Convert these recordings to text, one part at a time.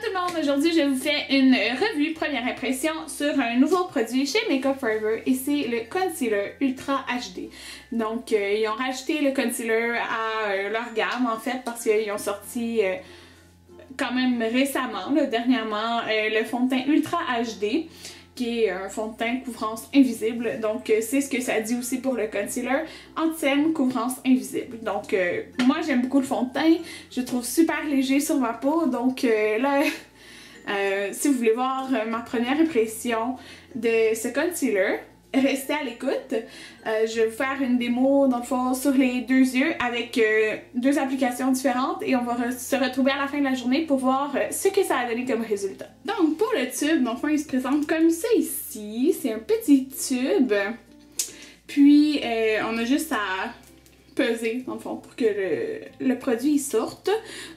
tout le monde, aujourd'hui je vous fais une revue première impression sur un nouveau produit chez Makeup Forever et c'est le Concealer Ultra HD. Donc ils ont rajouté le concealer à leur gamme en fait parce qu'ils ont sorti quand même récemment, dernièrement, le fond de teint Ultra HD qui est un fond de teint couvrance invisible. Donc c'est ce que ça dit aussi pour le concealer, anti-cerne couvrance invisible. Donc moi j'aime beaucoup le fond de teint, je le trouve super léger sur ma peau. Donc là, si vous voulez voir ma première impression de ce concealer, restez à l'écoute. Je vais vous faire une démo dans le fond sur les deux yeux avec deux applications différentes et on va se retrouver à la fin de la journée pour voir ce que ça a donné comme résultat. Donc pour le tube, dans le fond il se présente comme ça ici. C'est un petit tube. Puis on a juste à peser dans le fond pour que le produit sorte.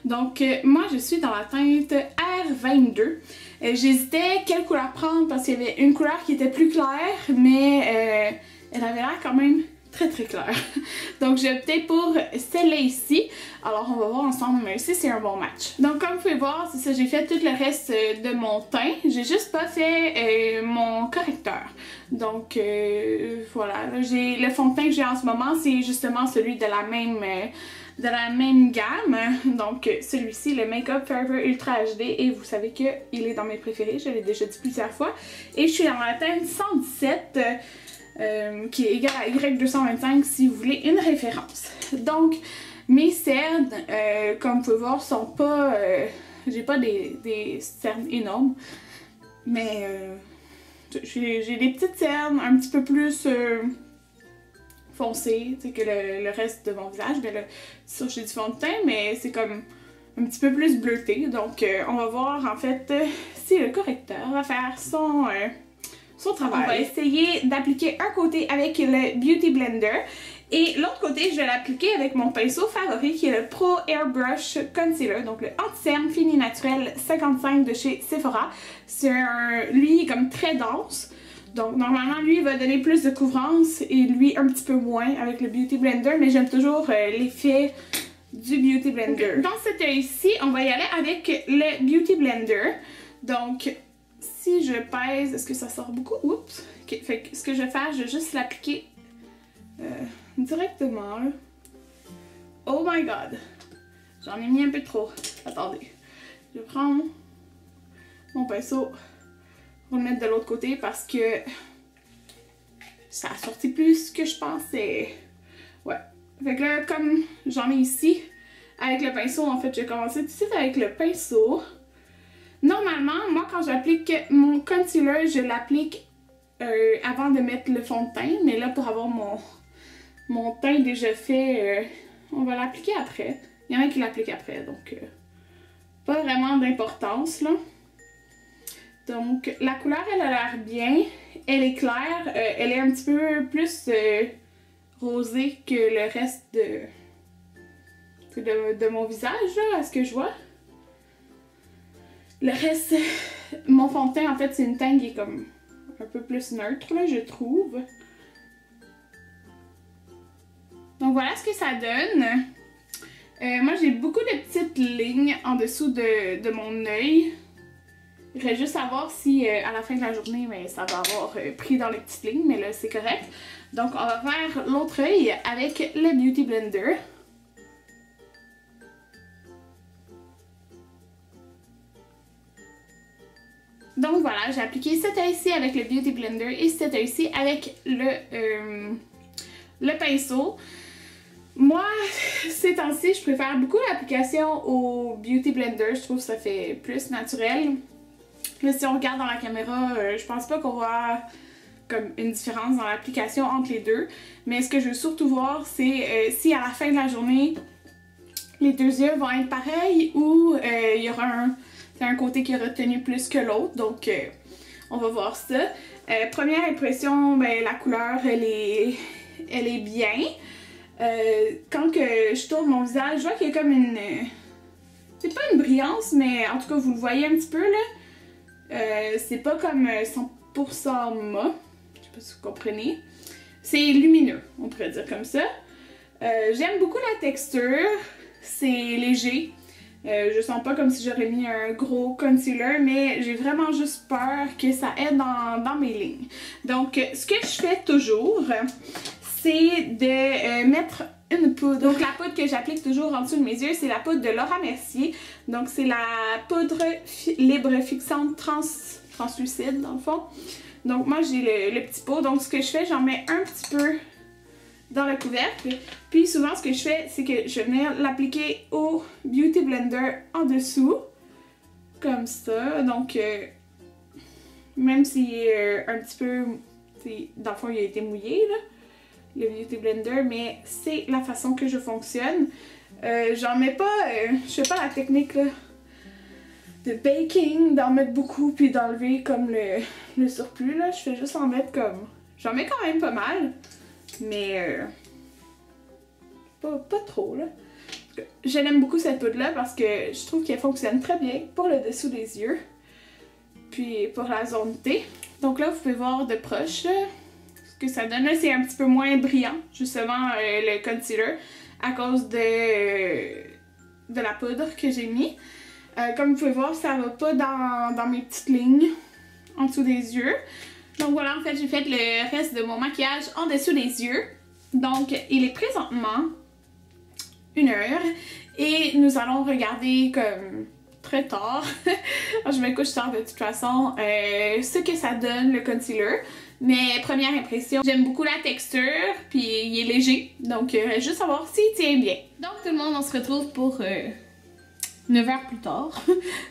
Donc moi je suis dans la teinte R22. J'hésitais quelle couleur prendre parce qu'il y avait une couleur qui était plus claire, mais elle avait l'air quand même très claire. Donc j'ai opté pour celle-là ici. Alors on va voir ensemble si c'est un bon match. Donc comme vous pouvez voir, c'est ça, j'ai fait tout le reste de mon teint. J'ai juste pas fait mon correcteur. Donc voilà, j'ai le fond de teint que j'ai en ce moment, c'est justement celui de la même gamme, donc celui-ci, le Makeup Forever Ultra HD, et vous savez qu'il est dans mes préférés, je l'ai déjà dit plusieurs fois. Et je suis dans la teinte 117, qui est égale à Y225 si vous voulez une référence. Donc mes cernes, comme vous pouvez voir, sont pas, j'ai pas des cernes énormes, mais j'ai des petites cernes un petit peu plus foncé, que le reste de mon visage. Mais là, ça j'ai du fond de teint, mais c'est comme un petit peu plus bleuté. Donc on va voir en fait si le correcteur va faire son travail. On va essayer d'appliquer un côté avec le Beauty Blender et l'autre côté je vais l'appliquer avec mon pinceau favori qui est le Pro Airbrush Concealer, donc le anti-cerne fini naturel 55 de chez Sephora. C'est lui comme très dense. Donc normalement lui il va donner plus de couvrance et lui un petit peu moins avec le Beauty Blender, mais j'aime toujours l'effet du Beauty Blender. Okay. Dans cet œil-ci, on va y aller avec le Beauty Blender. Donc si je pèse, est-ce que ça sort beaucoup? Oups! Ok, fait que ce que je vais faire, je vais juste l'appliquer directement. Là. Oh my god! J'en ai mis un peu trop. Attendez. Je vais prendre mon pinceau pour le mettre de l'autre côté parce que ça a sorti plus que je pensais. Ouais. Fait que là, comme j'en ai ici, avec le pinceau, en fait, j'ai commencé tout de suite avec le pinceau. Normalement, moi, quand j'applique mon concealer, je l'applique avant de mettre le fond de teint. Mais là, pour avoir mon teint déjà fait, on va l'appliquer après. Il y en a qui l'appliquent après, donc pas vraiment d'importance, là. Donc, la couleur, elle a l'air bien. Elle est claire. Elle est un petit peu plus rosée que le reste de mon visage, là, à ce que je vois. Le reste, mon fond de teint, en fait, c'est une teinte qui est comme un peu plus neutre, là, je trouve. Donc, voilà ce que ça donne. Moi, j'ai beaucoup de petites lignes en dessous de mon œil. Il faudrait juste savoir si à la fin de la journée, ben, ça va avoir pris dans les petites lignes, mais là c'est correct. Donc on va faire l'autre œil avec le Beauty Blender. Donc voilà, j'ai appliqué cet œil-ci avec le Beauty Blender et cet œil-ci avec le pinceau. Moi, ces temps-ci, je préfère beaucoup l'application au Beauty Blender. Je trouve que ça fait plus naturel. Là, si on regarde dans la caméra, je pense pas qu'on voit comme une différence dans l'application entre les deux. Mais ce que je veux surtout voir, c'est si à la fin de la journée, les deux yeux vont être pareils ou il y aura un côté qui est retenu plus que l'autre. Donc, on va voir ça. Première impression, ben, la couleur, elle est bien. Quand que je tourne mon visage, je vois qu'il y a comme une... c'est pas une brillance, mais en tout cas, vous le voyez un petit peu, là. C'est pas comme 100% mat, je sais pas si vous comprenez. C'est lumineux, on pourrait dire comme ça. J'aime beaucoup la texture, c'est léger. Je sens pas comme si j'aurais mis un gros concealer, mais j'ai vraiment juste peur que ça aide dans mes lignes. Donc, ce que je fais toujours, c'est de mettre une poudre. Donc, la poudre que j'applique toujours en dessous de mes yeux, c'est la poudre de Laura Mercier. Donc, c'est la poudre libre fixante translucide, dans le fond. Donc, moi, j'ai le petit pot. Donc, ce que je fais, j'en mets un petit peu dans le couvercle. Puis souvent ce que je fais, c'est que je vais l'appliquer au Beauty Blender en dessous. Comme ça. Donc même s'il est un petit peu... Dans le fond, il a été mouillé, là, le Beauty Blender, mais c'est la façon que je fonctionne. J'en mets pas... je fais pas la technique, là, de baking, d'en mettre beaucoup puis d'enlever comme le surplus, là. Je fais juste en mettre comme... J'en mets quand même pas mal. Mais pas trop, là. Je l'aime beaucoup cette poudre-là parce que je trouve qu'elle fonctionne très bien pour le dessous des yeux. Puis pour la zone T. Donc là, vous pouvez voir de proche là, ce que ça donne. Là, c'est un petit peu moins brillant, justement, le concealer, à cause de la poudre que j'ai mis. Comme vous pouvez voir, ça va pas dans mes petites lignes en dessous des yeux. Donc voilà, en fait, j'ai fait le reste de mon maquillage en dessous des yeux. Donc, il est présentement 1h et nous allons regarder comme très tard, je me couche tard de toute façon, ce que ça donne le concealer. Mais première impression, j'aime beaucoup la texture, puis il est léger, donc juste savoir s'il tient bien. Donc tout le monde, on se retrouve pour 9 heures plus tard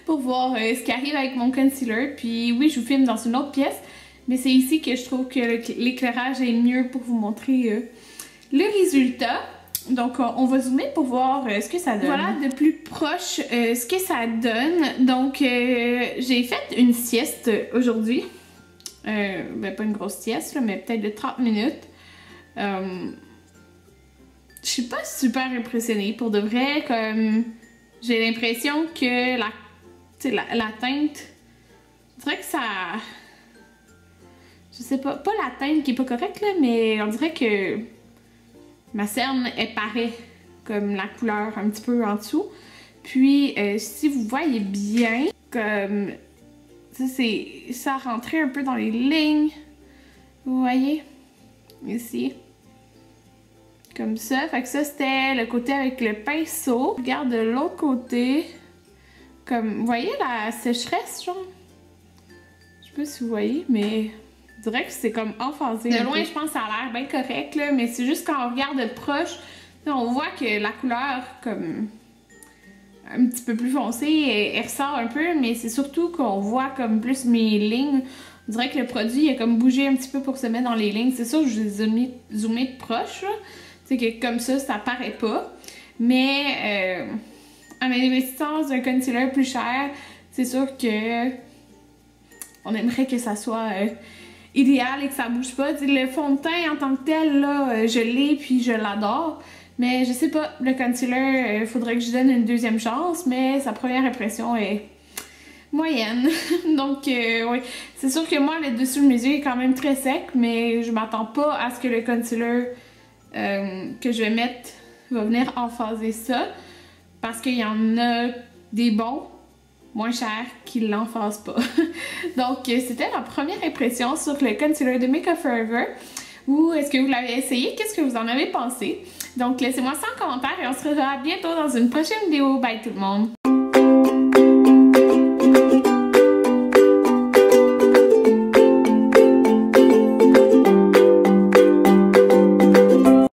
pour voir ce qui arrive avec mon concealer. Puis oui, je vous filme dans une autre pièce. Mais c'est ici que je trouve que l'éclairage est mieux pour vous montrer le résultat. Donc on va zoomer pour voir ce que ça donne. Voilà de plus proche ce que ça donne. Donc j'ai fait une sieste aujourd'hui. Ben pas une grosse sieste là, mais peut-être de 30 minutes. Je suis pas super impressionnée pour de vrai. Comme j'ai l'impression que la teinte, on dirait que ça... Je sais pas la teinte qui est pas correcte là, mais on dirait que ma cerne est pareille comme la couleur un petit peu en dessous. Puis si vous voyez bien, comme ça rentrait un peu dans les lignes. Vous voyez? Ici. Comme ça. Fait que ça c'était le côté avec le pinceau. Je regarde de l'autre côté. Comme, vous voyez la sécheresse, genre? Je sais pas si vous voyez, mais... Je dirais que c'est comme emphasé. De loin, je pense que ça a l'air bien correct, là, mais c'est juste quand on regarde de proche, on voit que la couleur, comme un petit peu plus foncée, elle ressort un peu, mais c'est surtout qu'on voit comme plus mes lignes. On dirait que le produit a comme bougé un petit peu pour se mettre dans les lignes. C'est sûr que je les ai zoomé de proche, c'est que comme ça paraît pas. Mais en investissant dans un concealer plus cher, c'est sûr que on aimerait que ça soit... idéal et que ça bouge pas. T'sais, le fond de teint en tant que tel, là, je l'ai puis je l'adore. Mais je sais pas, le concealer, il faudrait que je donne une deuxième chance, mais sa première impression est moyenne. Donc, oui, c'est sûr que moi, le dessus de mes yeux est quand même très sec, mais je m'attends pas à ce que le concealer que je vais mettre va venir emphaser ça, parce qu'il y en a des bons moins cher qui l'emphase pas. Donc c'était ma première impression sur le concealer de Makeup Forever. Ou est-ce que vous l'avez essayé? Qu'est-ce que vous en avez pensé? Donc laissez-moi ça en commentaire et on se reverra bientôt dans une prochaine vidéo. Bye tout le monde!